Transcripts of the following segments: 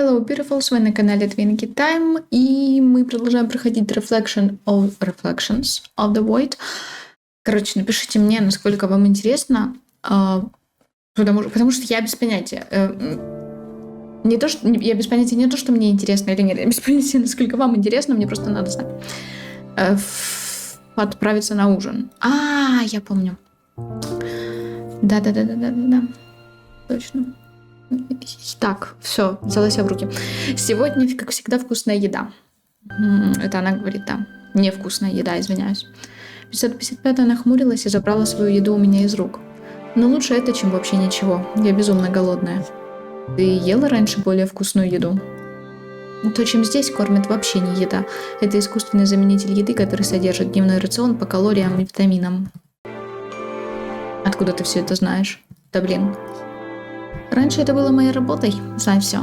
Hello, beautifuls! Вы на канале Twinkie Time, и мы продолжаем проходить Reflections of the Void. Короче, напишите мне, насколько вам интересно, потому что я без понятия. Я без понятия не то, что мне интересно или нет, я без понятия, насколько вам интересно, мне просто надо знать. Отправиться на ужин. Я помню. Да. Точно. Так, все, взяла себя в руки. Сегодня, как всегда, вкусная еда. Это она говорит, да. Невкусная еда, извиняюсь. 555-я нахмурилась и забрала свою еду у меня из рук. Но лучше это, чем вообще ничего. Я безумно голодная. Ты ела раньше более вкусную еду? То, чем здесь кормят, вообще не еда. Это искусственный заменитель еды, который содержит дневной рацион по калориям и витаминам. Откуда ты все это знаешь? Да блин. Раньше это было моей работой, знай все.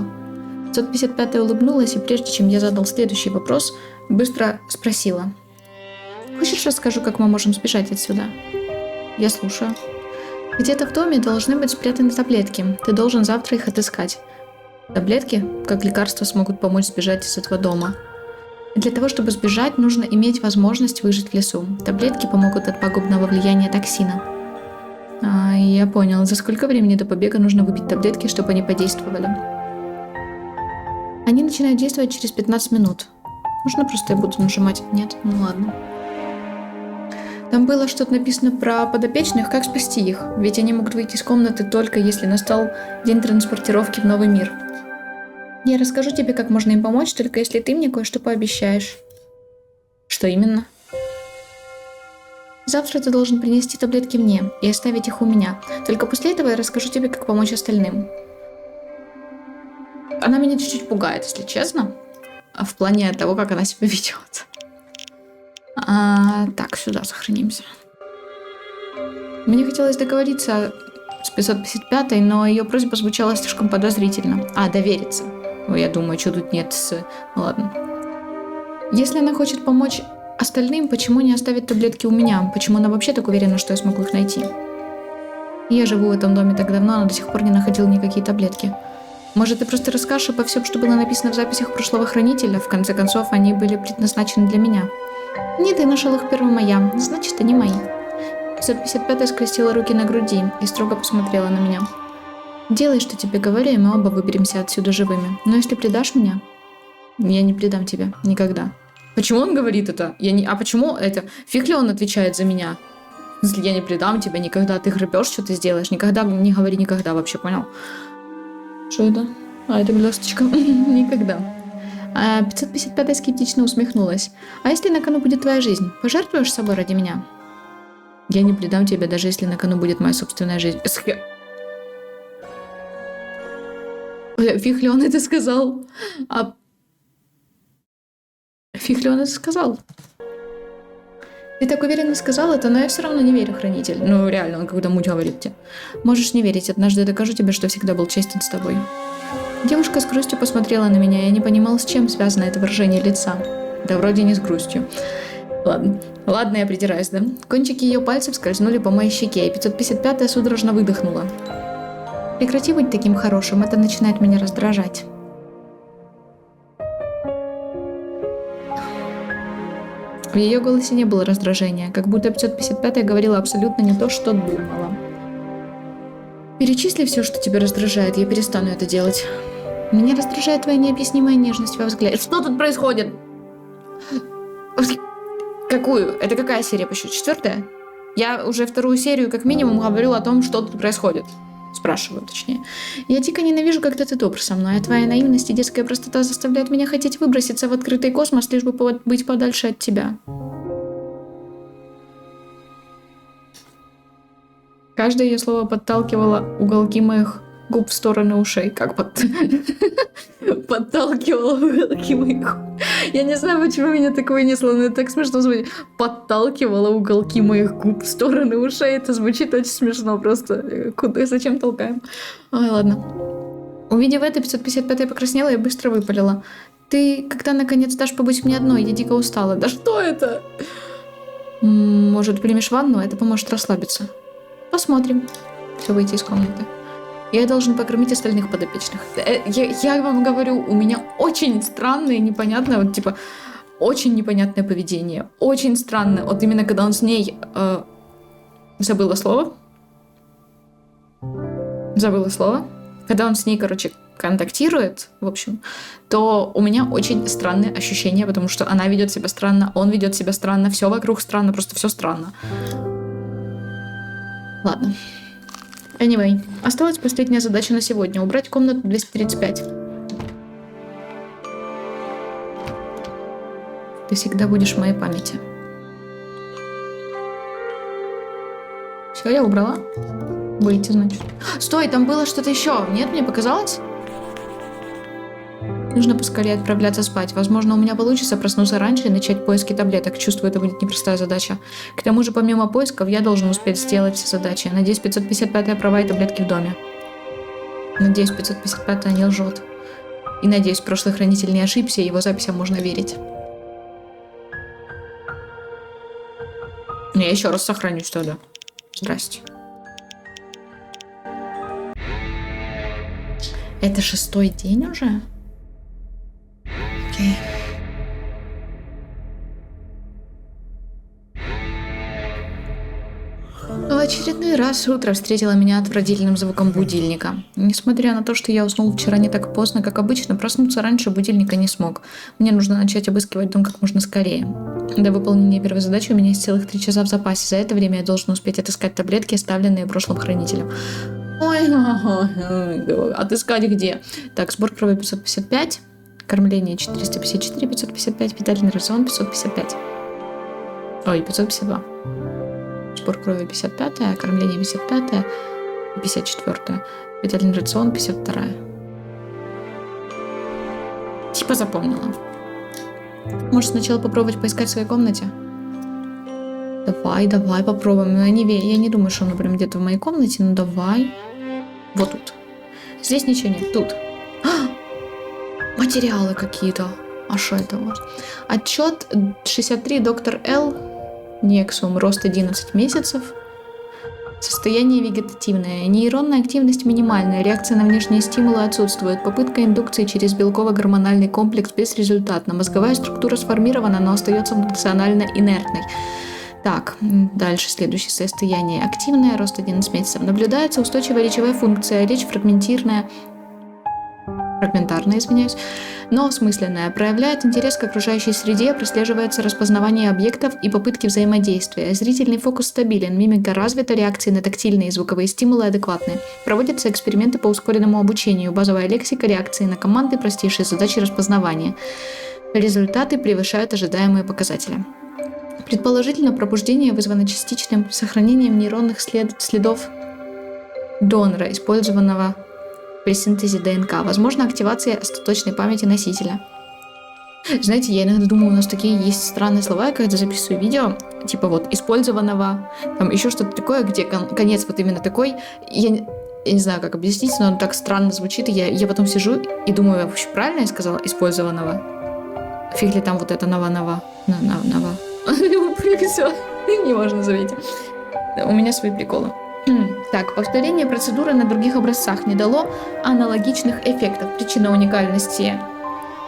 555-я улыбнулась, и прежде чем я задал следующий вопрос, быстро спросила. Хочешь, расскажу, как мы можем сбежать отсюда? Я слушаю. Где-то в доме должны быть спрятаны таблетки. Ты должен завтра их отыскать. Таблетки, как лекарства, смогут помочь сбежать из этого дома. Для того, чтобы сбежать, нужно иметь возможность выжить в лесу. Таблетки помогут от пагубного влияния токсина. Я понял. За сколько времени до побега нужно выпить таблетки, чтобы они подействовали? Они начинают действовать через 15 минут. Можно просто я буду нажимать? Нет? Ну ладно. Там было что-то написано про подопечных, как спасти их. Ведь они могут выйти из комнаты только если настал день транспортировки в новый мир. Я расскажу тебе, как можно им помочь, только если ты мне кое-что пообещаешь. Что именно? Завтра ты должен принести таблетки мне и оставить их у меня. Только после этого я расскажу тебе, как помочь остальным. Она меня чуть-чуть пугает, если честно. В плане того, как она себя ведет. Так, сюда сохранимся. Мне хотелось договориться с 555-й, но ее просьба звучала слишком подозрительно. Довериться. Я думаю, что тут нет с... Ладно. Если она хочет помочь остальным, почему не оставить таблетки у меня? Почему она вообще так уверена, что я смогу их найти? Я живу в этом доме так давно, она до сих пор не находила никакие таблетки. Может, ты просто расскажешь обо всем, что было написано в записях прошлого хранителя? В конце концов, они были предназначены для меня. Нет, я нашел их первым моя. Значит, они мои. 555-я скрестила руки на груди и строго посмотрела на меня. Делай, что тебе говорю, и мы оба выберемся отсюда живыми. Но если предашь меня, я не предам тебя. Никогда. Почему он говорит это? Почему это? Фиг ли он отвечает за меня? Если я не предам тебя никогда, ты гребешь, что ты сделаешь? Никогда не говори никогда, вообще, понял? Что это? Это блесточка. Никогда. 555-я скептично усмехнулась. А если на кону будет твоя жизнь? Пожертвуешь собой ради меня? Я не предам тебя, даже если на кону будет моя собственная жизнь. Фиг ли он это сказал? Фиг ли он это сказал? Ты так уверенно сказал это, но я все равно не верю, хранитель. Ну, реально, он какую-то муть говорит тебе. Можешь не верить, однажды я докажу тебе, что всегда был честен с тобой. Девушка с грустью посмотрела на меня, и я не понимала, с чем связано это выражение лица. Да вроде не с грустью. Ладно, я придираюсь, да? Кончики ее пальцев скользнули по моей щеке, и 555-я судорожно выдохнула. Прекрати быть таким хорошим, это начинает меня раздражать. В ее голосе не было раздражения, как будто 555-я говорила абсолютно не то, что думала. Перечисли все, что тебя раздражает, я перестану это делать. Меня раздражает твоя необъяснимая нежность во взгляде. Что тут происходит? Какую? Это какая серия по счету? 4-я? Я уже 2-ю серию как минимум говорю о том, что тут происходит. Спрашиваю, точнее. Я дико ненавижу, когда ты добр со мной, а твоя наивность и детская простота заставляют меня хотеть выброситься в открытый космос, лишь бы быть подальше от тебя. Каждое ее слово подталкивало уголки моих губ в стороны ушей. Как подталкивало уголки моих. Я не знаю, почему меня так вынесло, но это так смешно звучит. Подталкивало уголки моих губ в стороны ушей. Это звучит очень смешно просто. Куда, зачем толкаем? Ладно. Увидев это, 555-я покраснела и быстро выпалила. Ты когда наконец дашь побыть мне одной? Я дико устала. Да что это? Может, примешь ванну? Это поможет расслабиться. Посмотрим. Все, выйти из комнаты. Я должен покормить остальных подопечных. Я вам говорю, у меня очень странное, непонятное, вот типа, очень непонятное поведение. Очень странное. Вот именно когда он с ней... Забыла слово. Когда он с ней, короче, контактирует, в общем, то у меня очень странные ощущения, потому что она ведет себя странно, он ведет себя странно, все вокруг странно, просто все странно. Ладно. Anyway, осталась последняя задача на сегодня. Убрать комнату 235. Ты всегда будешь в моей памяти. Все, я убрала. Выйти, значит. Стой, там было что-то еще. Нет, мне показалось? Нужно поскорее отправляться спать. Возможно, у меня получится проснуться раньше и начать поиски таблеток. Чувствую, это будет непростая задача. К тому же, помимо поисков, я должен успеть сделать все задачи. Надеюсь, 555-я права и таблетки в доме. Надеюсь, 555-я не лжет. И надеюсь, прошлый хранитель не ошибся, и его записям можно верить. Я еще раз сохранюсь тогда. Здрасте. Это 6-й день уже? Окей. В очередной раз утро встретило меня отвратительным звуком будильника. Несмотря на то, что я уснул вчера не так поздно, как обычно, проснуться раньше будильника не смог. Мне нужно начать обыскивать дом как можно скорее. До выполнения первой задачи у меня есть целых 3 часа в запасе. За это время я должен успеть отыскать таблетки, оставленные прошлым хранителем. Ой, отыскать где? Так, сбор крови 555, кормление 454, 555, питательный рацион 555. Ой, 552. Сбор крови 55, кормление 55, 54, питательный рацион 52. Типа запомнила. Может, сначала попробовать поискать в своей комнате? Давай попробуем. Я не думаю, что он прям где-то в моей комнате, но давай. Вот тут. Здесь ничего нет. Тут. Материалы какие-то. А что это вот? Отчет 63, доктор Л. Нексум. Рост 11 месяцев. Состояние вегетативное. Нейронная активность минимальная. Реакция на внешние стимулы отсутствует. Попытка индукции через белково-гормональный комплекс безрезультатна. Мозговая структура сформирована, но остается функционально инертной. Так, дальше следующее состояние. Активное, рост 11 месяцев. Наблюдается устойчивая речевая функция, речь фрагментарная, но осмысленная. Проявляет интерес к окружающей среде, прослеживается распознавание объектов и попытки взаимодействия. Зрительный фокус стабилен, мимика развита, реакции на тактильные и звуковые стимулы адекватны. Проводятся эксперименты по ускоренному обучению, базовая лексика, реакции на команды, простейшие задачи распознавания. Результаты превышают ожидаемые показатели. Предположительно, пробуждение вызвано частичным сохранением нейронных следов донора, использованного при синтезе ДНК. Возможно, активация остаточной памяти носителя. Знаете, я иногда думаю, у нас такие есть странные слова, когда записываю видео, типа вот использованного, там еще что-то такое, где конец вот именно такой. Я не знаю, как объяснить, но он так странно звучит, и я потом сижу и думаю, вообще правильно я сказала использованного? Фиг ли там вот это нова. Все, не можно забить. У меня свои приколы. Так, повторение процедуры на других образцах не дало аналогичных эффектов. Причина уникальности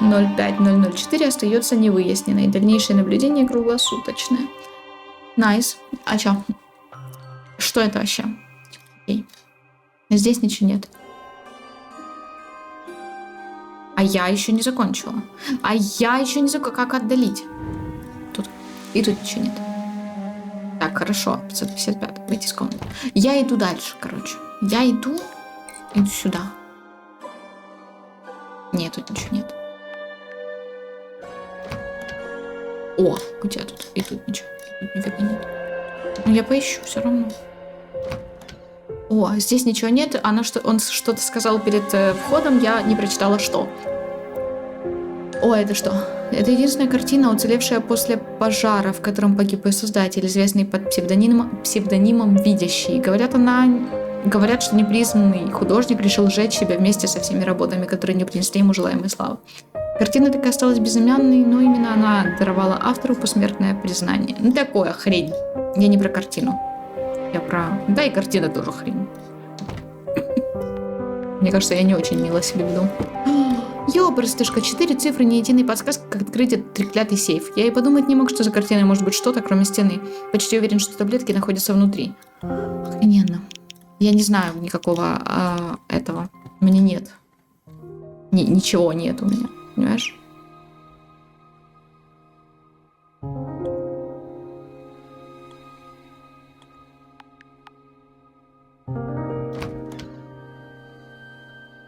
05004 остается невыясненной. Дальнейшее наблюдение круглосуточное. Найс. А чё? Что это вообще? Окей. Здесь ничего нет. А я еще не закончила. Как отдалить? Тут. И тут ничего нет. Так, хорошо. 555. Выйти из комнаты. Я иду дальше, короче. Я иду сюда. Нет, тут ничего нет. О, у тебя тут. И тут ничего. И тут нифига нет. Но я поищу все равно. О, здесь ничего нет. Он что-то сказал перед входом, я не прочитала, что. О, это что? Это единственная картина, уцелевшая после пожара, в котором погиб ее создатель, известный под псевдонимом «Видящий». Говорят, что непризнанный художник решил сжечь себя вместе со всеми работами, которые не принесли ему желаемой славы. Картина так и осталась безымянной, но именно она даровала автору посмертное признание. Ну, такое хрень. Я не про картину. Я про... Да, и картина тоже хрень. Мне кажется, я не очень мило себя веду. Ёбрстышка, 4 цифры, ни единой подсказки, как открыть этот треклятый сейф. Я и подумать не мог, что за картиной может быть что-то, кроме стены. Почти уверен, что таблетки находятся внутри. Охрененно. Я не знаю никакого этого. У меня нет. Ничего нет у меня. Понимаешь?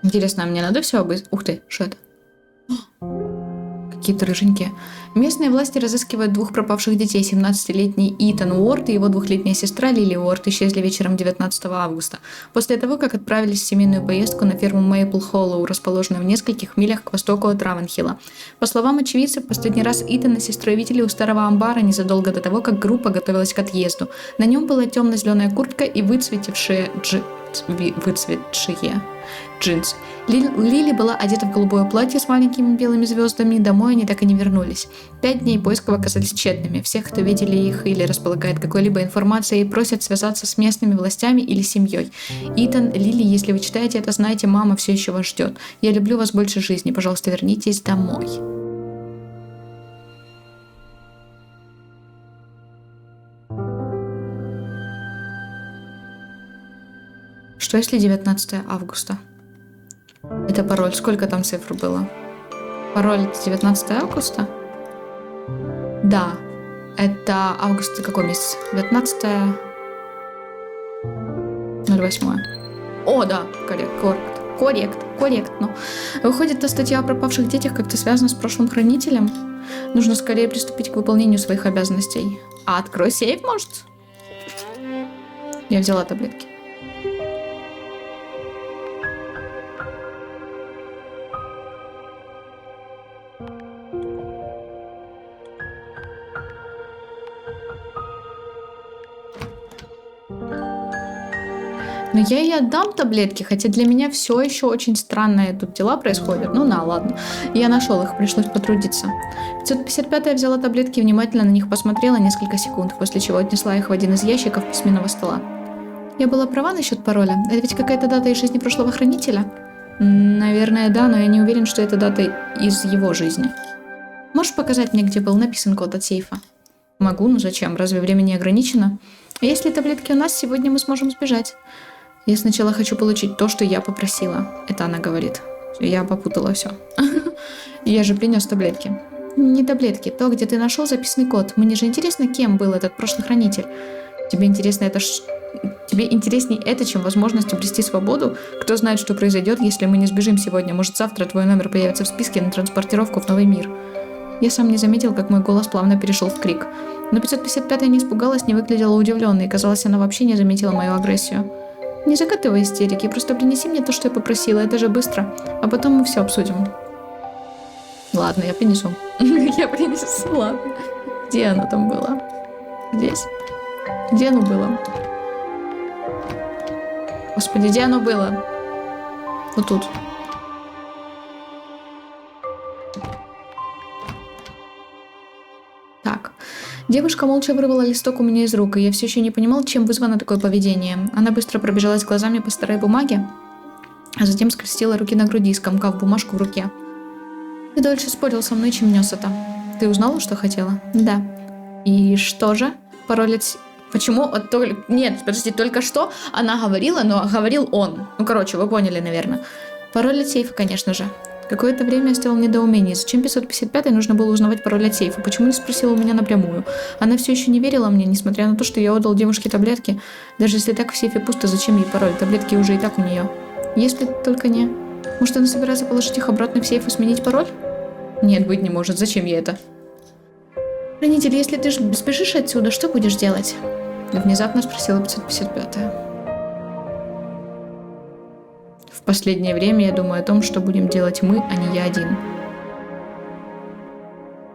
Интересно, а мне надо все обыскать? Ух ты, что это? Какие-то рыженькие. Местные власти разыскивают 2 пропавших детей. 17-летний Итан Уорд и его 2-летняя сестра Лили Уорд исчезли вечером 19 августа, после того, как отправились в семейную поездку на ферму Мейпл Холлоу, расположенную в нескольких милях к востоку от Равенхилла. По словам очевидцев, последний раз Итана с сестрой видели у старого амбара незадолго до того, как группа готовилась к отъезду. На нем была темно-зеленая куртка и выцветшие джинсы. Лили была одета в голубое платье с маленькими белыми звездами, домой они так и не вернулись. 5 дней поисков оказались тщетными. Всех, кто видели их или располагает какой-либо информацией, просят связаться с местными властями или семьей. Итан, Лили, если вы читаете это, знайте, мама все еще вас ждет. Я люблю вас больше жизни. Пожалуйста, вернитесь домой. Что если 19 августа? Это пароль. Сколько там цифр было? Пароль 19 августа? Да. Это август какой месяц? 19 08. О, да. Корректно. Выходит, та статья о пропавших детях как-то связана с прошлым хранителем? Нужно скорее приступить к выполнению своих обязанностей. А открой сейф, может? Я взяла таблетки. Но я ей отдам таблетки, хотя для меня все еще очень странные тут дела происходят. Ну на, ладно. Я нашел их, пришлось потрудиться. 555-я взяла таблетки и внимательно на них посмотрела несколько секунд, после чего отнесла их в один из ящиков письменного стола. Я была права насчет пароля? Это ведь какая-то дата из жизни прошлого хранителя? Наверное, да, но я не уверен, что это дата из его жизни. Можешь показать мне, где был написан код от сейфа? Могу, но зачем? Разве время не ограничено? Если таблетки у нас, сегодня мы сможем сбежать. Я сначала хочу получить то, что я попросила. Это она говорит. Я попутала все. Я же принес таблетки. Не таблетки, то, где ты нашел записанный код. Мне же интересно, кем был этот прошлый хранитель. Тебе интересно это... Тебе интересней это, чем возможность обрести свободу? Кто знает, что произойдет, если мы не сбежим сегодня? Может, завтра твой номер появится в списке на транспортировку в новый мир? Я сам не заметил, как мой голос плавно перешел в крик. Но 555-я не испугалась, не выглядела удивленной, и, казалось, она вообще не заметила мою агрессию. Не закатывай истерики, просто принеси мне то, что я попросила, это же быстро, а потом мы все обсудим. Ладно, я принесу. Я принесу, ладно. Где оно там было? Здесь? Где оно было? Господи, где оно было? Вот тут. Так. Девушка молча вырвала листок у меня из рук, и я все еще не понимал, чем вызвано такое поведение. Она быстро пробежалась глазами по старой бумаге, а затем скрестила руки на груди, скомкав бумажку в руке. Ты дольше спорил со мной, чем нес это. Ты узнала, что хотела? Да. И что же? Пароль от... Почему? Нет, подожди, только что она говорила, но говорил он. Ну, короче, вы поняли, наверное. Пароль от сейфа, конечно же. Какое-то время я стоял в недоумении. Зачем 555-й нужно было узнавать пароль от сейфа? Почему не спросила у меня напрямую? Она все еще не верила мне, несмотря на то, что я отдал девушке таблетки. Даже если так в сейфе пусто, зачем ей пароль? Таблетки уже и так у нее. Если только не... Может, она собирается положить их обратно в сейф и сменить пароль? Нет, быть не может. Зачем ей это? Хранитель, если ты сбежишь отсюда, что будешь делать? Внезапно спросила 555-я. В последнее время я думаю о том, что будем делать мы, а не я один.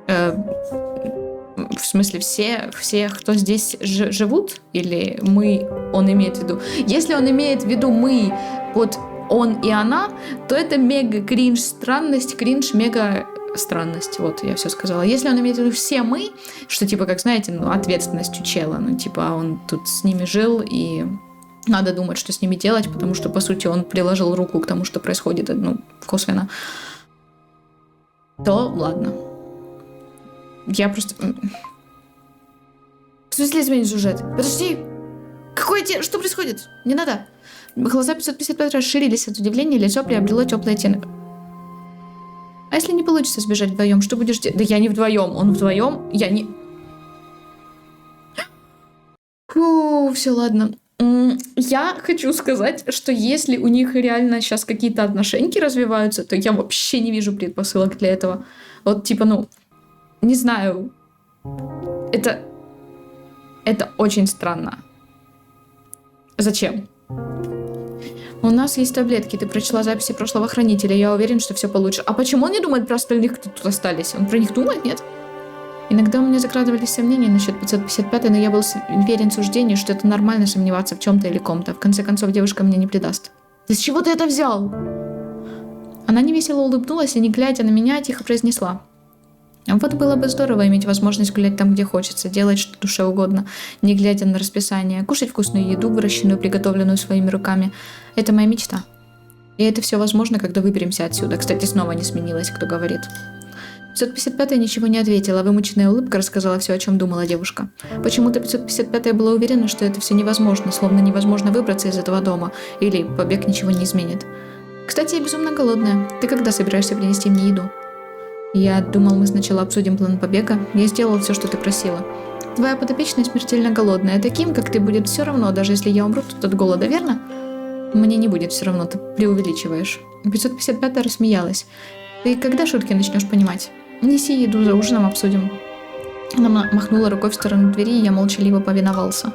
В смысле, все, кто здесь живут? Или мы, он имеет в виду? Если он имеет в виду мы под он и она, то это мега кринж странность, кринж мега странность. Вот, я все сказала. Если он имеет в виду все мы, что типа, как знаете, ну, ответственность у чела, ну, типа, он тут с ними жил и надо думать, что с ними делать, потому что, по сути, он приложил руку к тому, что происходит, ну, косвенно, то ладно. Я просто... В смысле изменить сюжет? Подожди! Что происходит? Не надо! Глаза 555 расширились от удивления, лицо приобрело теплый оттенок. А если не получится сбежать вдвоем, что будешь делать? Да я не вдвоем, он вдвоем, я не... Фу, все, ладно. Я хочу сказать, что если у них реально сейчас какие-то отношения развиваются, то я вообще не вижу предпосылок для этого. Вот типа, ну, не знаю. Это очень странно. Зачем? У нас есть таблетки. Ты прочла записи прошлого хранителя. Я уверен, что все получше. А почему он не думает про остальных, кто тут остались? Он про них думает, нет? Иногда у меня закрадывались сомнения насчет 555, но я был уверен в суждении, что это нормально сомневаться в чем-то или ком-то. В конце концов, девушка мне не предаст. Ты с чего ты это взял? Она невесело улыбнулась и, не глядя на меня, тихо произнесла. Вот было бы здорово иметь возможность гулять там, где хочется, делать что душе угодно, не глядя на расписание, кушать вкусную еду, выращенную, приготовленную своими руками. Это моя мечта. И это все возможно, когда выберемся отсюда. Кстати, снова не сменилась, кто говорит. 555-я ничего не ответила, вымученная улыбка рассказала все, о чем думала девушка. Почему-то 555-я была уверена, что это все невозможно, словно невозможно выбраться из этого дома, или побег ничего не изменит. Кстати, я безумно голодная. Ты когда собираешься принести мне еду? Я думал, мы сначала обсудим план побега. Я сделал все, что ты просила. Твоя подопечная смертельно голодная. Таким, как ты, будет все равно, даже если я умру тут от голода, верно? Мне не будет все равно, ты преувеличиваешь. 555-я рассмеялась. Ты когда шутки начнешь понимать? Неси еду, за ужином обсудим. Она махнула рукой в сторону двери, и я молчаливо повиновался.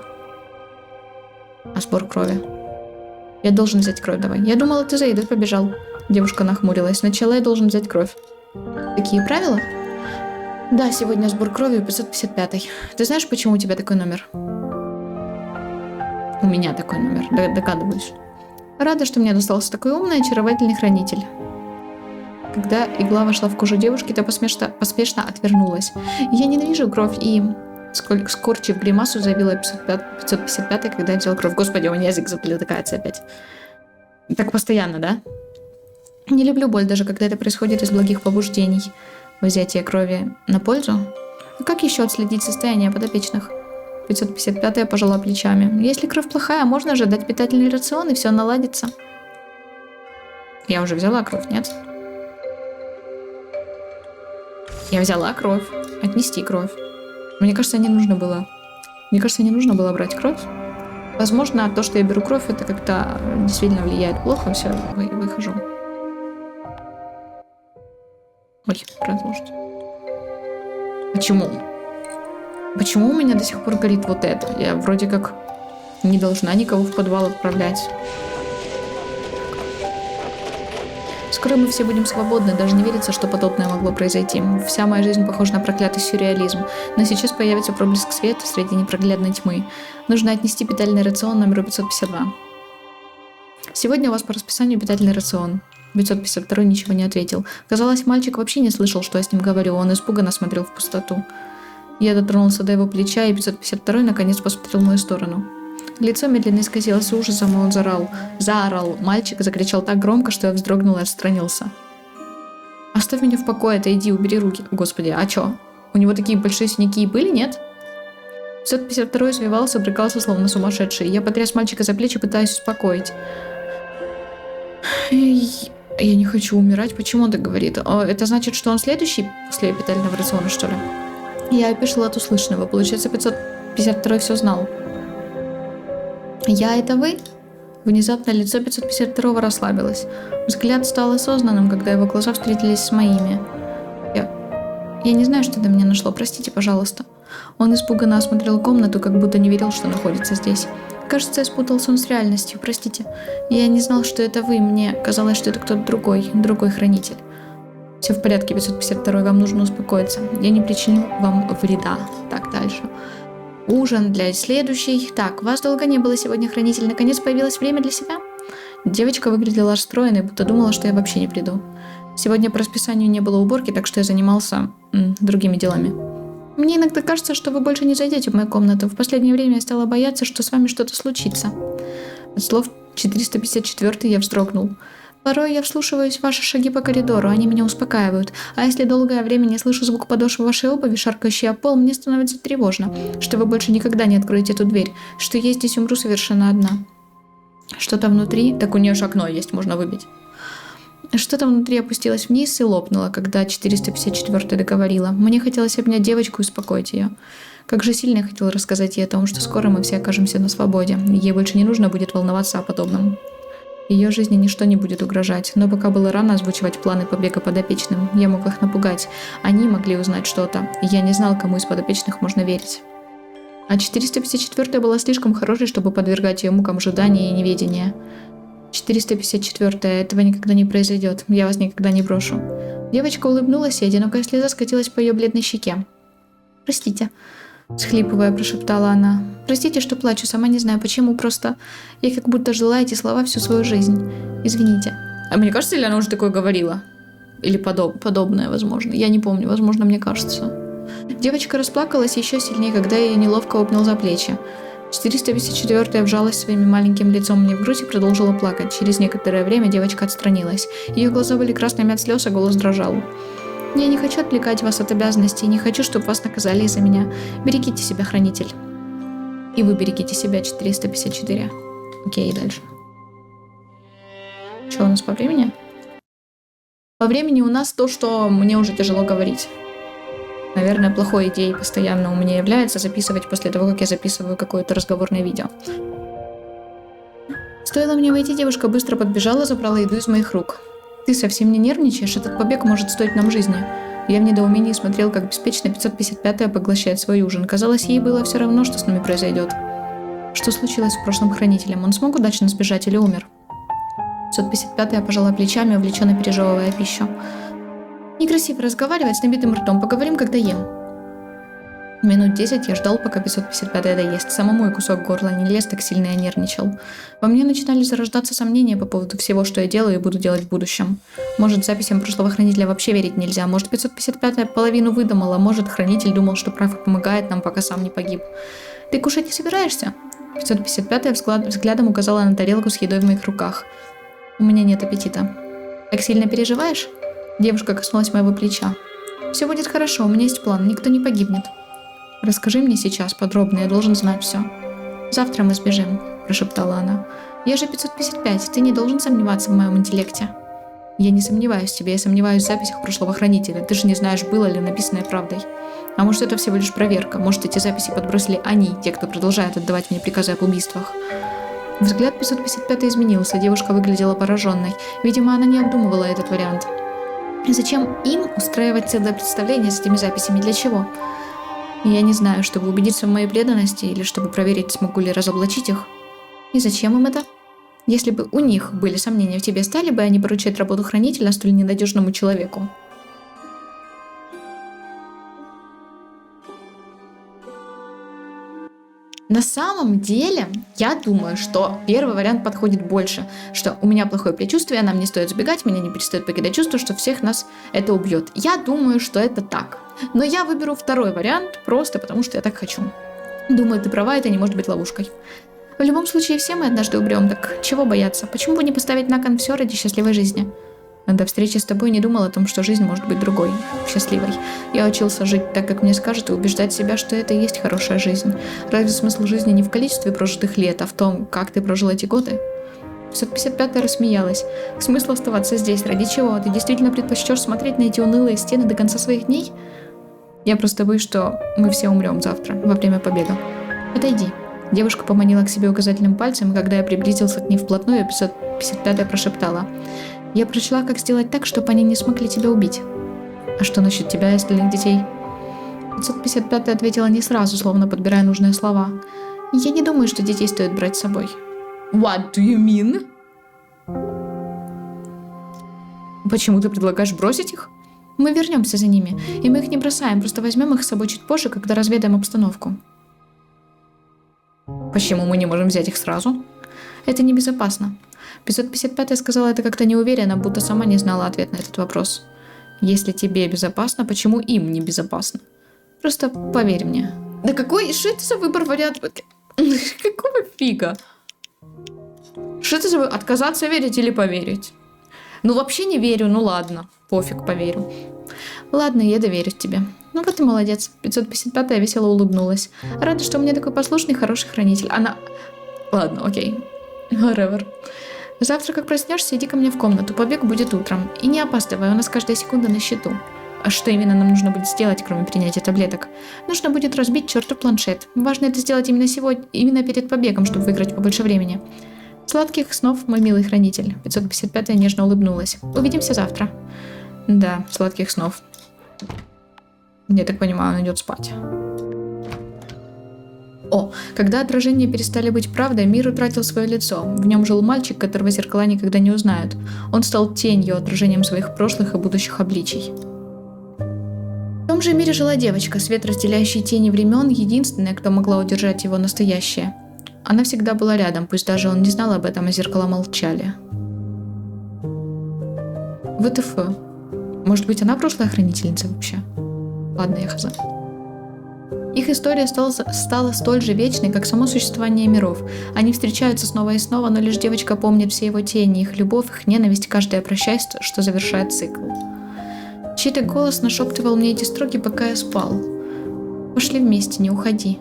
А сбор крови? Я должен взять кровь, давай. Я думала, ты за едой побежал. Девушка нахмурилась. Сначала я должен взять кровь. Такие правила? Да, сегодня сбор крови у 555-й. Ты знаешь, почему у тебя такой номер? У меня такой номер. Догадываюсь. Рада, что мне достался такой умный, очаровательный хранитель. Когда игла вошла в кожу девушки, та поспешно отвернулась. Я ненавижу кровь и... Скорчив гримасу, заявила 555-й, когда я взял кровь. Господи, у меня язык заплетается опять. Так постоянно, да? Не люблю боль, даже когда это происходит из благих побуждений. Взятие крови на пользу? А как еще отследить состояние подопечных? 555-я пожала плечами. Если кровь плохая, можно же дать питательный рацион, и все наладится. Я уже взяла кровь, нет? Я взяла кровь. Отнести кровь. Мне кажется, не нужно было. Брать кровь. Возможно, то, что я беру кровь, это как-то действительно влияет плохо. Все, выхожу. Ой, продолжить. Почему? Почему у меня до сих пор горит вот это? Я вроде как не должна никого в подвал отправлять. Скоро мы все будем свободны, даже не верится, что подобное могло произойти. Вся моя жизнь похожа на проклятый сюрреализм. Но сейчас появится проблеск света среди непроглядной тьмы. Нужно отнести питательный рацион номеру 552. Сегодня у вас по расписанию питательный рацион. 552 ничего не ответил. Казалось, мальчик вообще не слышал, что я с ним говорю. Он испуганно смотрел в пустоту. Я дотронулся до его плеча, и 552 наконец посмотрел в мою сторону. Лицо медленно исказилось ужасом, и он заорал. Мальчик закричал так громко, что я вздрогнул и отстранился. «Оставь меня в покое, отойди, убери руки». Господи, а чё? У него такие большие синяки и были, нет? 552 извивался, брыкался, словно сумасшедший. Я потряс мальчика за плечи, пытаясь успокоить. Я не хочу умирать. Почему он так говорит? Это значит, что он следующий после питательного рациона, что ли? Я опешила от услышанного. Получается, 552 все знал. «Я — это вы?» Внезапно лицо 552 расслабилось. Взгляд стал осознанным, когда его глаза встретились с моими. Я не знаю, что до меня нашло. Простите, пожалуйста. Он испуганно осмотрел комнату, как будто не верил, что находится здесь. Кажется, я спутал сон с реальностью. Простите. Я не знал, что это вы. Мне казалось, что это кто-то другой хранитель. Все в порядке, 552, вам нужно успокоиться. Я не причиню вам вреда. Так, дальше. Ужин для следующей. Так, вас долго не было сегодня, хранитель. Наконец появилось время для себя? Девочка выглядела расстроенной, будто думала, что я вообще не приду. Сегодня по расписанию не было уборки, так что я занимался другими делами. Мне иногда кажется, что вы больше не зайдете в мою комнату. В последнее время я стала бояться, что с вами что-то случится. От слов 454 я вздрогнул. Порой я вслушиваюсь в ваши шаги по коридору, они меня успокаивают. А если долгое время не слышу звук подошвы вашей обуви, шаркающей о пол, мне становится тревожно, что вы больше никогда не откроете эту дверь, что я здесь умру совершенно одна. Что-то внутри, так у нее же окно есть, можно выбить. Что-то внутри опустилось вниз и лопнуло, когда 454 договорила. Мне хотелось обнять девочку и успокоить ее. Как же сильно я хотела рассказать ей о том, что скоро мы все окажемся на свободе, и ей больше не нужно будет волноваться о подобном. Ее жизни ничто не будет угрожать, но пока было рано озвучивать планы побега подопечным, я мог их напугать. Они могли узнать что-то, и я не знал, кому из подопечных можно верить. А 454 была слишком хорошей, чтобы подвергать ее мукам ожидания и неведения. 454, этого никогда не произойдет, я вас никогда не брошу. Девочка улыбнулась, и одинокая слеза скатилась по ее бледной щеке. «Простите», — схлипывая, прошептала она. «Простите, что плачу, сама не знаю почему, просто я как будто жила эти слова всю свою жизнь. Извините». А мне кажется, или она уже такое говорила? Или подобное, возможно. Я не помню, возможно, мне кажется. Девочка расплакалась еще сильнее, когда я ее неловко обнял за плечи. 454 вжалась своим маленьким лицом мне в грудь и продолжила плакать. Через некоторое время девочка отстранилась. Ее глаза были красными от слез, а голос дрожал. «Я не хочу отвлекать вас от обязанностей, не хочу, чтобы вас наказали из-за меня. Берегите себя, хранитель». И вы берегите себя, 454. Окей, дальше. Что у нас по времени? По времени у нас то, что мне уже тяжело говорить. Наверное, плохой идеей постоянно у меня является записывать после того, как я записываю какое-то разговорное видео. Стоило мне войти, девушка быстро подбежала, забрала еду из моих рук. «Ты совсем не нервничаешь? Этот побег может стоить нам жизни». Я в недоумении смотрел, как беспечно 555-я поглощает свой ужин. Казалось, ей было все равно, что с нами произойдет. Что случилось с прошлым хранителем? Он смог удачно сбежать или умер? 555-я пожала плечами, увлеченно пережевывая пищу. «Некрасиво разговаривать с набитым ртом. Поговорим, когда ем». Минут 10 я ждал, пока 555-я доест. Самому и кусок горла не лез, так сильно я нервничал. Во мне начинали зарождаться сомнения по поводу всего, что я делаю и буду делать в будущем. Может, записям прошлого хранителя вообще верить нельзя. Может, 555-я половину выдумала. Может, хранитель думал, что прав и помогает нам, пока сам не погиб. «Ты кушать не собираешься?» 555-я взглядом указала на тарелку с едой в моих руках. «У меня нет аппетита». «Так сильно переживаешь?» Девушка коснулась моего плеча. «Все будет хорошо, у меня есть план, никто не погибнет». «Расскажи мне сейчас подробно, я должен знать все». «Завтра мы сбежим», – прошептала она. «Я же 555, ты не должен сомневаться в моем интеллекте». «Я не сомневаюсь в тебе, я сомневаюсь в записях прошлого хранителя. Ты же не знаешь, было ли написанное правдой. А может, это всего лишь проверка. Может, эти записи подбросили они, те, кто продолжает отдавать мне приказы об убийствах». Взгляд 555 изменился, девушка выглядела пораженной. Видимо, она не обдумывала этот вариант. «Зачем им устраивать целое представление с этими записями? Для чего?» «Я не знаю, чтобы убедиться в моей преданности или чтобы проверить, смогу ли разоблачить их». «И зачем им это?» «Если бы у них были сомнения в тебе, стали бы они поручать работу хранителя столь ненадежному человеку?» На самом деле, я думаю, что первый вариант подходит больше, что у меня плохое предчувствие, нам не стоит сбегать, меня не перестает покидать чувство, что всех нас это убьет. Я думаю, что это так. Но я выберу второй вариант просто потому, что я так хочу. Думаю, ты права, это не может быть ловушкой. В любом случае, все мы однажды умрем, так чего бояться? Почему бы не поставить на кон все ради счастливой жизни? До встречи с тобой не думал о том, что жизнь может быть другой, счастливой. Я учился жить так, как мне скажут, и убеждать себя, что это и есть хорошая жизнь. Разве смысл жизни не в количестве прожитых лет, а в том, как ты прожил эти годы? 555-я рассмеялась. Смысл оставаться здесь? Ради чего? Ты действительно предпочтешь смотреть на эти унылые стены до конца своих дней? Я просто боюсь, что мы все умрем завтра, во время побега. Отойди. Девушка поманила к себе указательным пальцем, и когда я приблизился к ней вплотную, 555-я прошептала. «Я прочла, как сделать так, чтобы они не смогли тебя убить». «А что насчет тебя и остальных детей?» 555-я ответила не сразу, словно подбирая нужные слова. «Я не думаю, что детей стоит брать с собой». «What do you mean?» «Почему ты предлагаешь бросить их?» «Мы вернемся за ними, и мы их не бросаем, просто возьмем их с собой чуть позже, когда разведаем обстановку». «Почему мы не можем взять их сразу?» «Это небезопасно». 555-я сказала это как-то неуверенно, будто сама не знала ответ на этот вопрос. «Если тебе безопасно, почему им не безопасно? Просто поверь мне». Да какой, что это за выбор вариант? Какого фига? Что это за отказаться верить или поверить? Ну, вообще не верю, ну ладно. Пофиг, поверю. Ладно, я доверюсь тебе. Ну вот и молодец. 555-я весело улыбнулась. Рада, что у меня такой послушный, хороший хранитель. Она... Ладно, окей. Whatever. Завтра, как проснешься, иди ко мне в комнату. Побег будет утром. И не опаздывай, у нас каждая секунда на счету. А что именно нам нужно будет сделать, кроме принятия таблеток? Нужно будет разбить чертов планшет. Важно это сделать именно сегодня, именно перед побегом, чтобы выиграть побольше времени. Сладких снов, мой милый хранитель. 555-я нежно улыбнулась. Увидимся завтра. Да, сладких снов. Я так понимаю, он идет спать. О, когда отражения перестали быть правдой, мир утратил свое лицо. В нем жил мальчик, которого зеркала никогда не узнают. Он стал тенью, отражением своих прошлых и будущих обличий. В том же мире жила девочка, свет, разделяющий тени времен, единственная, кто могла удержать его настоящее. Она всегда была рядом, пусть даже он не знал об этом, а зеркала молчали. ВТФ. Может быть, она прошлая хранительница вообще? Ладно, я хз. Их история стала столь же вечной, как само существование миров. Они встречаются снова и снова, но лишь девочка помнит все его тени, их любовь, их ненависть, каждое прощальство, что завершает цикл. Чей-то голос нашептывал мне эти строки, пока я спал. Пошли вместе, не уходи.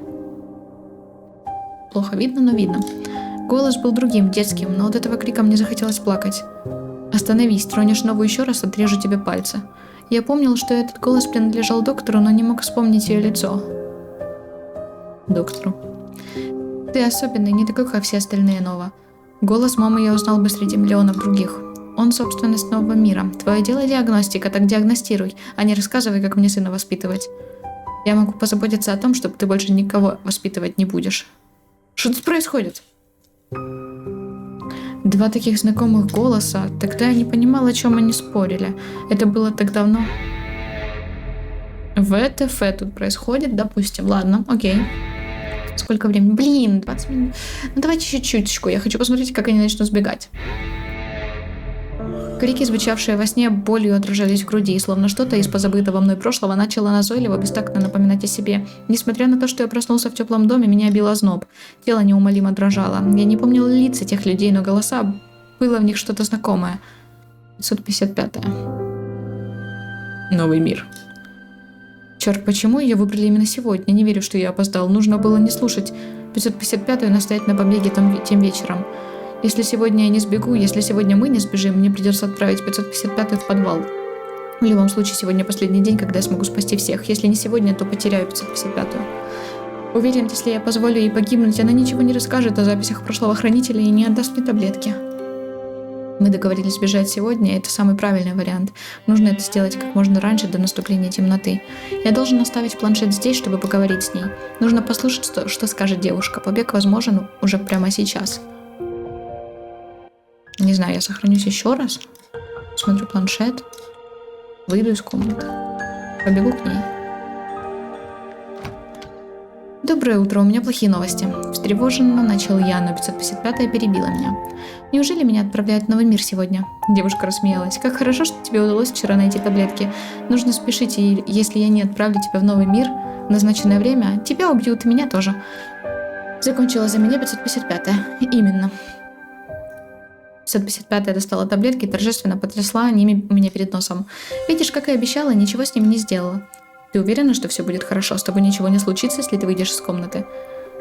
Плохо видно, но видно. Голос был другим, детским, но от этого крика мне захотелось плакать. «Остановись, тронешь ногу еще раз, отрежу тебе пальцы». Я помнил, что этот голос принадлежал доктору, но не мог вспомнить ее лицо. Доктору. Ты особенный, не такой, как все остальные, Нова. Голос мамы я узнал бы среди миллионов других. Он собственность нового мира. Твое дело диагностика, так диагностируй, а не рассказывай, как мне сына воспитывать. Я могу позаботиться о том, чтобы ты больше никого воспитывать не будешь. Что тут происходит? Два таких знакомых голоса. Тогда я не понимала, о чем они спорили. Это было так давно. ВТФ тут происходит, допустим. Ладно, окей. Сколько времени? Блин, 20 минут. Ну давайте чуть-чуточку. Я хочу посмотреть, как они начнут сбегать. Крики, звучавшие во сне, болью отражались в груди, и словно что-то из позабытого мной прошлого начало назойливо, бестактно напоминать о себе. Несмотря на то, что я проснулся в теплом доме, меня бил озноб. Тело неумолимо дрожало. Я не помнила лица тех людей, но голоса, было в них что-то знакомое. 555-я. Новый мир. Черт, почему ее выбрали именно сегодня? Не верю, что я опоздал. Нужно было не слушать 555-ю и настоять на побеге тем вечером. Если сегодня я не сбегу, если сегодня мы не сбежим, мне придется отправить 555-ю в подвал. В любом случае, сегодня последний день, когда я смогу спасти всех. Если не сегодня, то потеряю 555-ю. Уверен, если я позволю ей погибнуть, она ничего не расскажет о записях прошлого хранителя и не отдаст мне таблетки. Мы договорились бежать сегодня, и это самый правильный вариант. Нужно это сделать как можно раньше, до наступления темноты. Я должен оставить планшет здесь, чтобы поговорить с ней. Нужно послушать, что скажет девушка. Побег возможен уже прямо сейчас. Не знаю, я сохранюсь еще раз. Смотрю планшет. Выйду из комнаты. Побегу к ней. Доброе утро, у меня плохие новости. Встревоженно начал я, но 555-я перебила меня. Неужели меня отправляют в новый мир сегодня? Девушка рассмеялась. Как хорошо, что тебе удалось вчера найти таблетки. Нужно спешить, и если я не отправлю тебя в новый мир в назначенное время, тебя убьют и меня тоже. Закончила за меня 555-я. Именно. 555-я достала таблетки и торжественно потрясла ними у меня перед носом. Видишь, как и обещала, ничего с ними не сделала. Ты уверена, что все будет хорошо? С тобой ничего не случится, если ты выйдешь из комнаты?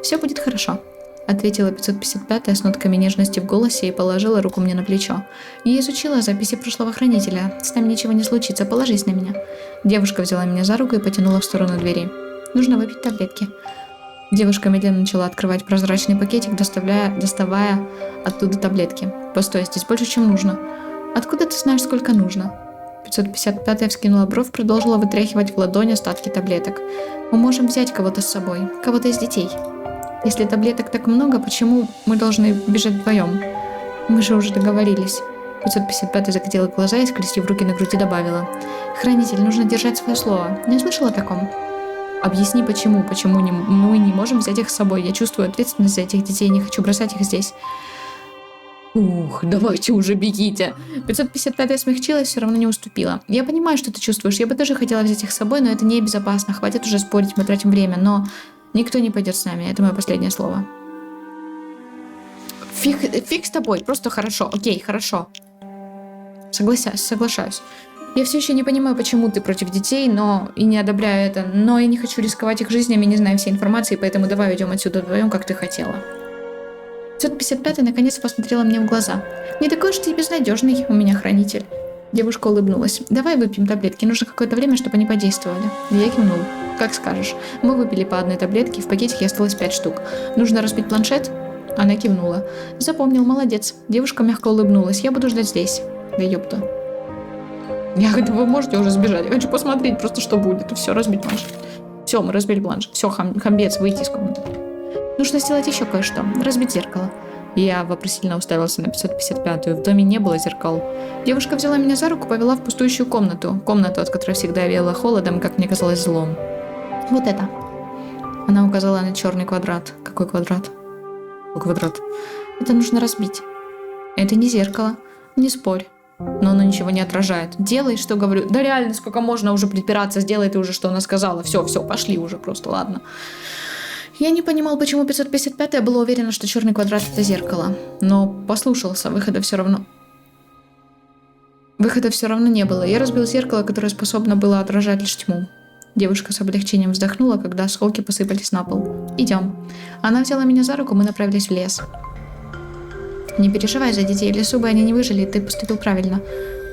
Все будет хорошо, ответила 555-я с нотками нежности в голосе и положила руку мне на плечо. Я изучила записи прошлого хранителя. С нами ничего не случится, положись на меня. Девушка взяла меня за руку и потянула в сторону двери. Нужно выпить таблетки. Девушка медленно начала открывать прозрачный пакетик, доставая оттуда таблетки. Постой, здесь больше, чем нужно. Откуда ты знаешь, сколько нужно? 555-я вскинула бровь, продолжила вытряхивать в ладонь остатки таблеток. Мы можем взять кого-то с собой, кого-то из детей. Если таблеток так много, почему мы должны бежать вдвоем? Мы же уже договорились. 555-я закатила глаза и, скрестив руки на груди, добавила. Хранитель, нужно держать свое слово. Не слышала о таком? Объясни, почему мы не можем взять их с собой. Я чувствую ответственность за этих детей, не хочу бросать их здесь. Ух, давайте уже бегите. 555-я смягчилась, все равно не уступила. Я понимаю, что ты чувствуешь. Я бы тоже хотела взять их с собой, но это небезопасно. Хватит уже спорить, мы тратим время. Но никто не пойдет с нами. Это мое последнее слово. Фиг с тобой, просто хорошо. Окей, хорошо. Соглашаюсь. Я все еще не понимаю, почему ты против детей, но и не одобряю это. Но я не хочу рисковать их жизнями, не знаю всей информации, поэтому давай уйдем отсюда вдвоем, как ты хотела. 555 наконец посмотрела мне в глаза. Не такой уж ты безнадежный у меня хранитель. Девушка улыбнулась. Давай выпьем таблетки, нужно какое-то время, чтобы они подействовали. Я кивнул. Как скажешь. Мы выпили по одной таблетке, в пакетике осталось 5 штук. Нужно разбить планшет? Она кивнула. Запомнил, молодец. Девушка мягко улыбнулась. Я буду ждать здесь. Да ёпта. Вы можете уже сбежать. Я хочу посмотреть просто, что будет. И все, разбить планшет. Все, мы разбили планшет. Все, хамбец, выйти из комнаты. Нужно сделать еще кое-что. Разбить зеркало. Я вопросительно уставился на 555-ю. В доме не было зеркал. Девушка взяла меня за руку, повела в пустующую комнату. Комнату, от которой всегда веяло холодом, как мне казалось, злом. Вот это. Она указала на черный квадрат. Какой квадрат? Квадрат. Это нужно разбить. Это не зеркало. Не спорь. Но оно ничего не отражает. Делай, что говорю. Да реально, сколько можно уже припираться. Сделай ты уже, что она сказала. Все, пошли уже просто, ладно. Я не понимал, почему 555-я была уверена, что черный квадрат — это зеркало. Но послушался, выхода все равно не было. Я разбил зеркало, которое способно было отражать лишь тьму. Девушка с облегчением вздохнула, когда осколки посыпались на пол. «Идем». Она взяла меня за руку, мы направились в лес. «Не переживай за детей, в лесу бы они не выжили, ты поступил правильно».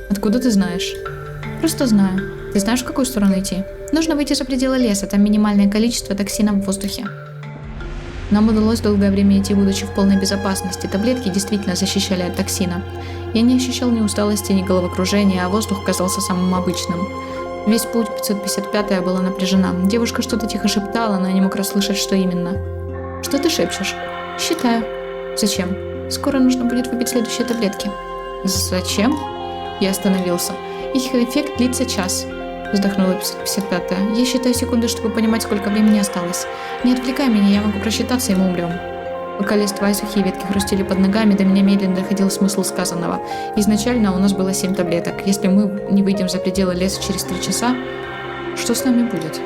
«Откуда ты знаешь?» «Просто знаю. Ты знаешь, в какую сторону идти? Нужно выйти за пределы леса, там минимальное количество токсина в воздухе». Нам удалось долгое время идти, будучи в полной безопасности. Таблетки действительно защищали от токсина. Я не ощущал ни усталости, ни головокружения, а воздух казался самым обычным. Весь путь 555-я была напряжена. Девушка что-то тихо шептала, но я не мог расслышать, что именно. «Что ты шепчешь?» «Считаю». «Зачем?» «Скоро нужно будет выпить следующие таблетки». «Зачем?» Я остановился. «Их эффект длится час», — вздохнула 555-я. «Я считаю секунды, чтобы понимать, сколько времени осталось. Не отвлекай меня, я могу просчитаться, и мы умрем». Пока листва и сухие ветки хрустели под ногами, до меня медленно доходил смысл сказанного. Изначально у нас было 7 таблеток. Если мы не выйдем за пределы леса через 3 часа, что с нами будет?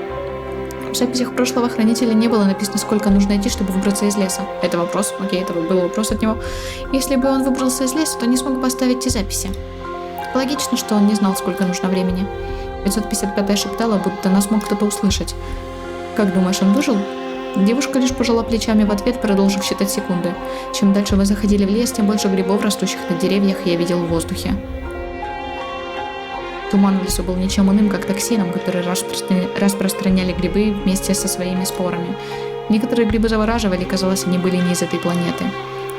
В записях прошлого хранителя не было написано, сколько нужно идти, чтобы выбраться из леса. Это вопрос. Окей, это был вопрос от него. Если бы он выбрался из леса, то не смог поставить те записи. Логично, что он не знал, сколько нужно времени. 555-я шептала, будто нас мог кто-то услышать. «Как думаешь, он выжил?» Девушка лишь пожала плечами в ответ, продолжив считать секунды. Чем дальше мы заходили в лес, тем больше грибов, растущих на деревьях, я видел в воздухе. Туман в лесу был ничем иным, как токсином, который распространяли грибы вместе со своими спорами. Некоторые грибы завораживали, казалось, они были не из этой планеты.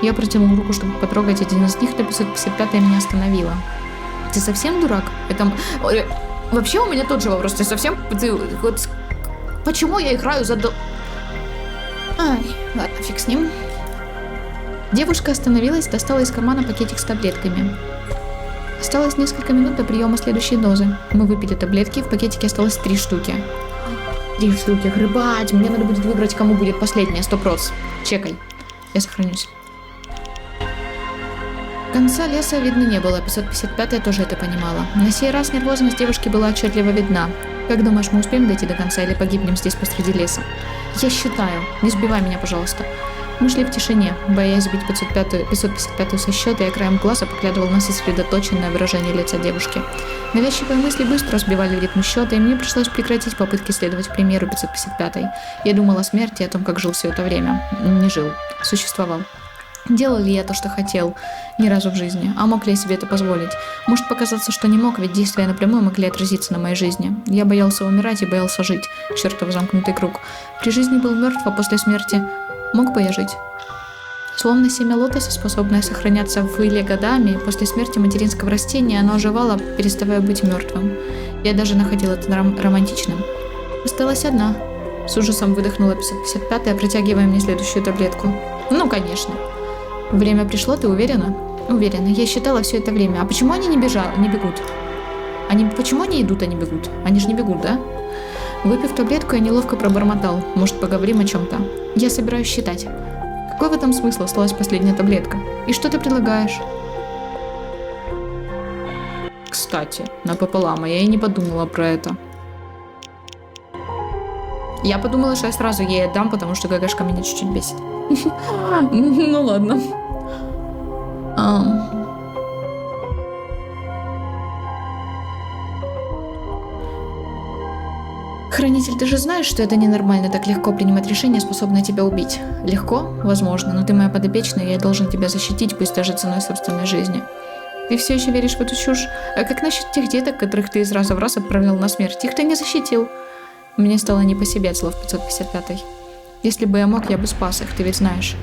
Я протянул руку, чтобы потрогать один из них, но 555-я меня остановила. «Ты совсем дурак?» Вообще у меня тот же вопрос. Почему я играю за... Ай, ладно, фиг с ним. Девушка остановилась, достала из кармана пакетик с таблетками. Осталось несколько минут до приема следующей дозы. Мы выпили таблетки, в пакетике осталось 3 штуки. 3 штуки, грыбать. Мне надо будет выбрать, кому будет последняя, 100%. Чекай. Я сохранюсь. Конца леса видно не было, 555-я тоже это понимала. На сей раз нервозность девушки была отчетливо видна. «Как думаешь, мы успеем дойти до конца или погибнем здесь посреди леса?» «Я считаю. Не сбивай меня, пожалуйста». Мы шли в тишине, боясь сбить 555-ю со счета, я краем глаза поглядывал на сосредоточенное выражение лица девушки. Навязчивые мысли быстро сбивали ритм счета, и мне пришлось прекратить попытки следовать примеру 555-й. Я думал о смерти и о том, как жил все это время. Не жил. Существовал. Делал ли я то, что хотел? Ни разу в жизни. А мог ли я себе это позволить? Может показаться, что не мог, ведь действия напрямую могли отразиться на моей жизни. Я боялся умирать и боялся жить. Чертов замкнутый круг. При жизни был мертв, а после смерти мог бы я жить? Словно семя лотоса, способное сохраняться в иле годами, после смерти материнского растения оно оживало, переставая быть мертвым. Я даже находил это романтичным. Осталась одна. С ужасом выдохнула 555-я, протягивая мне следующую таблетку. Ну, конечно. Время пришло, ты уверена? Уверена. Я считала все это время. А почему они не бегут? Почему они идут, а не бегут? Они же не бегут, да? Выпив таблетку, я неловко пробормотал. Может, поговорим о чем-то? Я собираюсь считать. Какой в этом смысл? Осталась последняя таблетка. И что ты предлагаешь? Кстати, напополам, а я и не подумала про это. Я подумала, что я сразу ей отдам, потому что ГГшка меня чуть-чуть бесит. Ну ладно. Хранитель, ты же знаешь, что это ненормально так легко принимать решение, способное тебя убить? Легко? Возможно, но ты моя подопечная, и я должен тебя защитить, пусть даже ценой собственной жизни. Ты все еще веришь в эту чушь? А как насчет тех деток, которых ты из раза в раз отправлял на смерть? Их ты не защитил. Мне стало не по себе от слов 555-й. Если бы я мог, я бы спас их, ты ведь знаешь.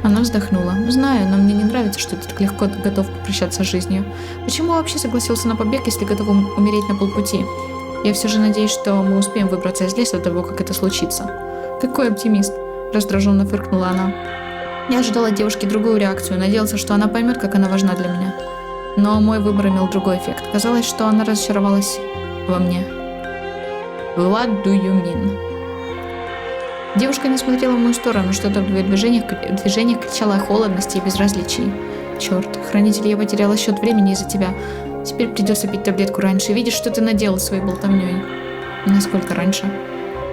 Она вздохнула. Знаю, но мне не нравится, что ты так легко готов попрощаться с жизнью. Почему вообще согласился на побег, если готов умереть на полпути? Я все же надеюсь, что мы успеем выбраться из леса до того, как это случится. Какой оптимист, раздраженно фыркнула она. Я ожидала от девушки другую реакцию, надеялся, что она поймет, как она важна для меня. Но мой выбор имел другой эффект. Казалось, что она разочаровалась во мне. What do you mean? Девушка не смотрела в мою сторону, что-то в движениях кричало о холодности и безразличии. Черт, хранитель, я потеряла счет времени из-за тебя. Теперь придется пить таблетку раньше. Видишь, что ты наделал своей болтовней. Насколько раньше?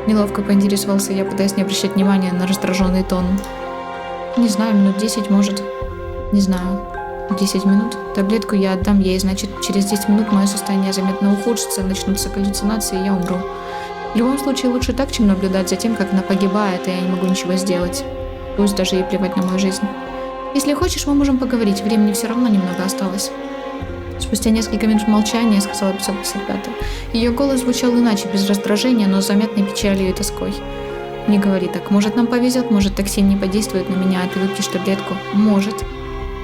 Неловко поинтересовался я, пытаясь не обращать внимания на раздраженный тон. Не знаю, минут 10, может. Не знаю. 10 минут? Таблетку я отдам ей, значит, через 10 минут мое состояние заметно ухудшится, начнутся галлюцинации, и я умру. В любом случае, лучше так, чем наблюдать за тем, как она погибает, и я не могу ничего сделать. Пусть даже ей плевать на мою жизнь. Если хочешь, мы можем поговорить, времени все равно немного осталось. Спустя несколько минут молчания сказала 555-я. Ее голос звучал иначе, без раздражения, но с заметной печалью и тоской. Не говори так. Может, нам повезет, может, токсин не подействует на меня, а ты выпьешь таблетку. Может.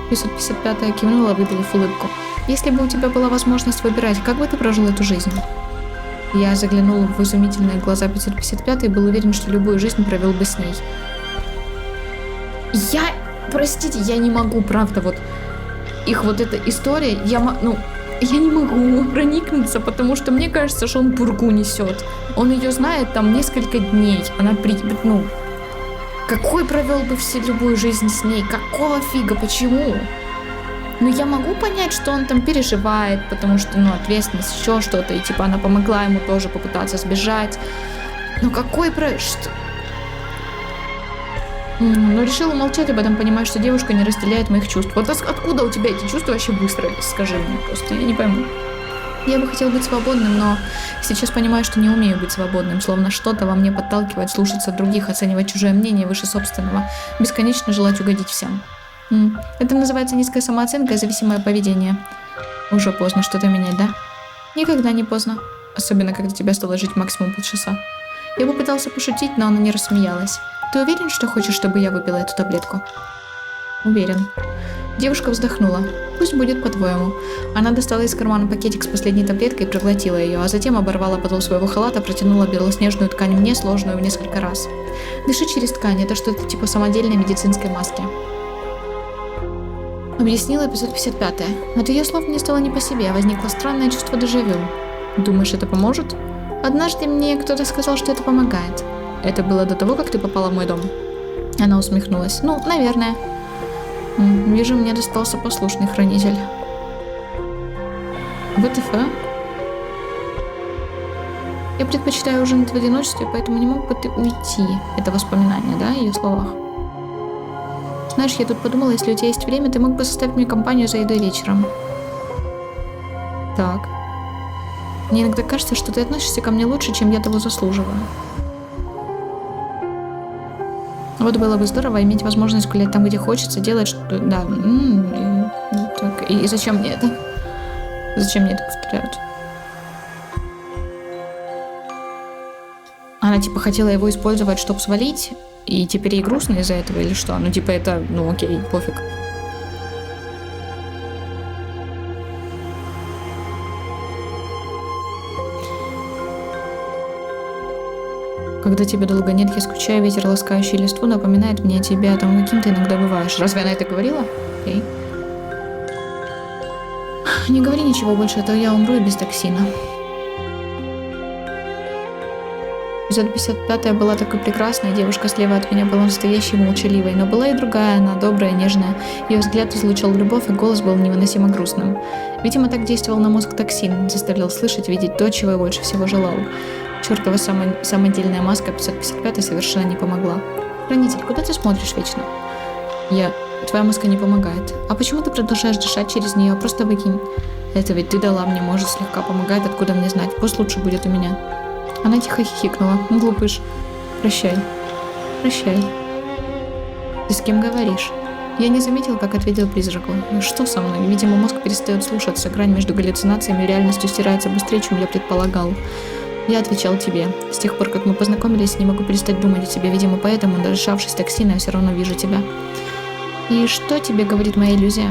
555-я кивнула, выдавив улыбку. Если бы у тебя была возможность выбирать, как бы ты прожил эту жизнь? Я заглянул в изумительные глаза 555-й и был уверен, что любую жизнь провел бы с ней. Простите, я не могу, правда, вот их вот эта история, я не могу проникнуться, потому что мне кажется, что он пургу несет. Он ее знает там несколько дней. Какой провел бы любую жизнь с ней? Какого фига? Почему? Я могу понять, что он там переживает, потому что, ответственность, еще что-то, и типа она помогла ему тоже попытаться сбежать. Но Но решила молчать об этом, понимая, что девушка не разделяет моих чувств. Вот откуда у тебя эти чувства вообще выстроились? Скажи мне просто, я не пойму. Я бы хотела быть свободным, но сейчас понимаю, что не умею быть свободным, словно что-то во мне подталкивает слушаться других, оценивать чужое мнение выше собственного, бесконечно желать угодить всем. Это называется низкая самооценка и зависимое поведение. Уже поздно что-то менять, да? Никогда не поздно. Особенно, когда тебе осталось жить максимум полчаса. Я попытался пошутить, но она не рассмеялась. Ты уверен, что хочешь, чтобы я выпила эту таблетку? Уверен. Девушка вздохнула. Пусть будет по-твоему. Она достала из кармана пакетик с последней таблеткой и проглотила ее, а затем оборвала подол своего халата, протянула белоснежную ткань мне, сложенную в несколько раз. Дыши через ткань, это что-то типа самодельной медицинской маски. Объяснила 555-я. От ее слов мне стало не по себе, возникло странное чувство дежавю. Думаешь, это поможет? Однажды мне кто-то сказал, что это помогает. Это было до того, как ты попала в мой дом? Она усмехнулась. Наверное. Вижу, мне достался послушный хранитель. ВТФ? Я предпочитаю ужинать в одиночестве, поэтому не мог бы ты уйти. Это воспоминание, да, о ее словах? Знаешь, я тут подумала, если у тебя есть время, ты мог бы составить мне компанию за едой вечером. Так. Мне иногда кажется, что ты относишься ко мне лучше, чем я того заслуживаю. Вот было бы здорово иметь возможность гулять там, где хочется, делать что-то... Да. Так. И зачем мне это? Зачем мне это повторяют? Она типа хотела его использовать, чтобы свалить, и теперь ей грустно из-за этого или что? Это, окей, пофиг. Когда тебя долго нет, я скучаю, ветер, ласкающий листву, напоминает мне о тебе, о том, каким ты иногда бываешь. Разве она это говорила? Окей. Не говори ничего больше, а то я умру и без токсина. 555-я была такой прекрасной, девушка слева от меня была настоящей молчаливой, но была и другая, она добрая, нежная. Ее взгляд излучал любовь, и голос был невыносимо грустным. Видимо, так действовал на мозг токсин, заставлял слышать, видеть то, чего я больше всего желал. Чертова самодельная маска 555 совершенно не помогла. Хранитель, куда ты смотришь вечно? Твоя маска не помогает. А почему ты продолжаешь дышать через нее? Просто выкинь. Это ведь ты дала мне, может, слегка помогает, откуда мне знать. Пусть лучше будет у меня. Она тихо хихикнула. Глупыш. Прощай. Прощай. Ты с кем говоришь? Я не заметил, как ответил призраку. Что со мной? Видимо, мозг перестает слушаться. Грань между галлюцинациями и реальностью стирается быстрее, чем я предполагал. Я отвечал тебе. С тех пор, как мы познакомились, не могу перестать думать о тебе. Видимо, поэтому, дышавшись токсином, я все равно вижу тебя. И что тебе говорит моя иллюзия?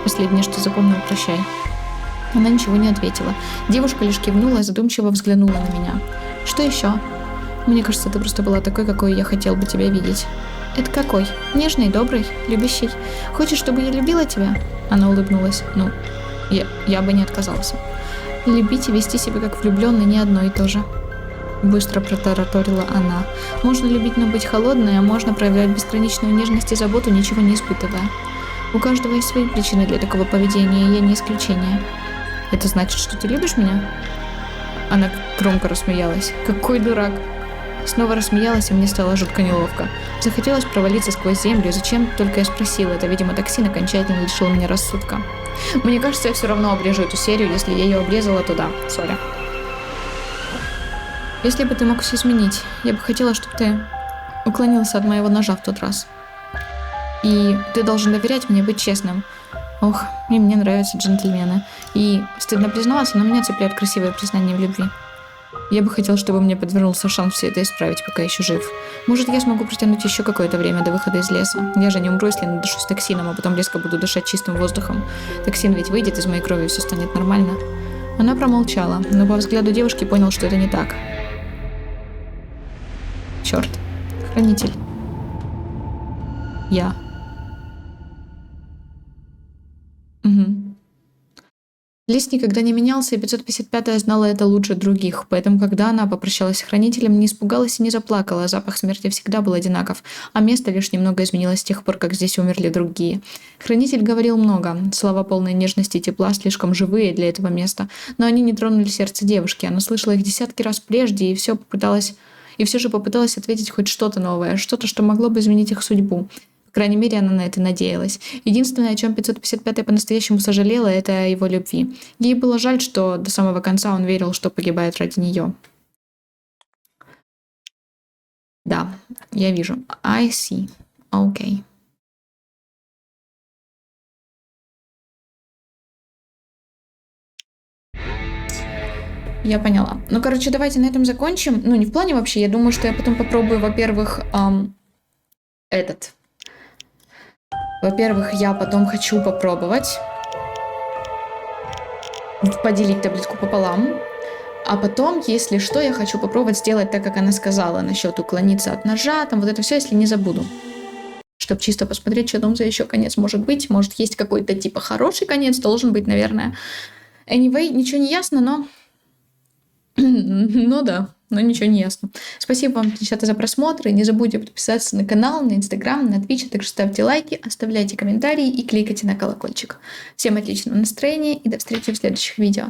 Последнее, что запомнил, прощай. Она ничего не ответила. Девушка лишь кивнула и задумчиво взглянула на меня. Что еще? Мне кажется, ты просто была такой, какой я хотел бы тебя видеть. Это какой? Нежный, добрый, любящий. Хочешь, чтобы я любила тебя? Она улыбнулась. Ну, я бы не отказался. Любить и вести себя как влюбленный не одно и то же. Быстро протараторила она. Можно любить, но быть холодной, а можно проявлять безграничную нежность и заботу, ничего не испытывая. У каждого есть свои причины для такого поведения, и я не исключение. Это значит, что ты любишь меня? Она громко рассмеялась. Какой дурак! Снова рассмеялась, и мне стало жутко неловко. Захотелось провалиться сквозь землю, зачем только я спросила. Это, видимо, токсин окончательно лишил меня рассудка. Мне кажется, я все равно обрежу эту серию, если я ее обрезала, то да, сори. Если бы ты мог все изменить, я бы хотела, чтобы ты уклонился от моего ножа в тот раз. И ты должен доверять мне, быть честным. Ох, и мне нравятся джентльмены. И стыдно признаваться, но меня цепляют красивые признания в любви. Я бы хотел, чтобы мне подвернулся шанс все это исправить, пока еще жив. Может, я смогу протянуть еще какое-то время до выхода из леса. Я же не умру, если надышусь токсином, а потом резко буду дышать чистым воздухом. Токсин ведь выйдет из моей крови, и все станет нормально. Она промолчала, но по взгляду девушки понял, что это не так. Черт. Хранитель. Я. Угу. Лист никогда не менялся, и 555-я знала это лучше других, поэтому, когда она попрощалась с хранителем, не испугалась и не заплакала, запах смерти всегда был одинаков, а место лишь немного изменилось с тех пор, как здесь умерли другие. Хранитель говорил много, слова полные нежности и тепла, слишком живые для этого места, но они не тронули сердце девушки, она слышала их десятки раз прежде, и все же попыталась ответить хоть что-то новое, что-то, что могло бы изменить их судьбу. По крайней мере, она на это надеялась. Единственное, о чем 555-я по-настоящему сожалела, это о его любви. Ей было жаль, что до самого конца он верил, что погибает ради нее. Да, я вижу. I see. Окей. Я поняла. Ну, короче, давайте на этом закончим. Ну, не в плане вообще. Я думаю, что я потом попробую, во-первых, Во-первых, я потом хочу попробовать поделить таблетку пополам. А потом, если что, я хочу попробовать сделать так, как она сказала, насчет уклониться от ножа, там вот это все, если не забуду. Чтобы чисто посмотреть, что там за еще конец может быть. Может, есть какой-то типа хороший конец, должен быть, наверное. Anyway, ничего не ясно, но... Ну да, но ничего не ясно. Спасибо вам, ребята, за просмотр. Не забудьте подписаться на канал, на Инстаграм, на Твич. Также ставьте лайки, оставляйте комментарии и кликайте на колокольчик. Всем отличного настроения и до встречи в следующих видео.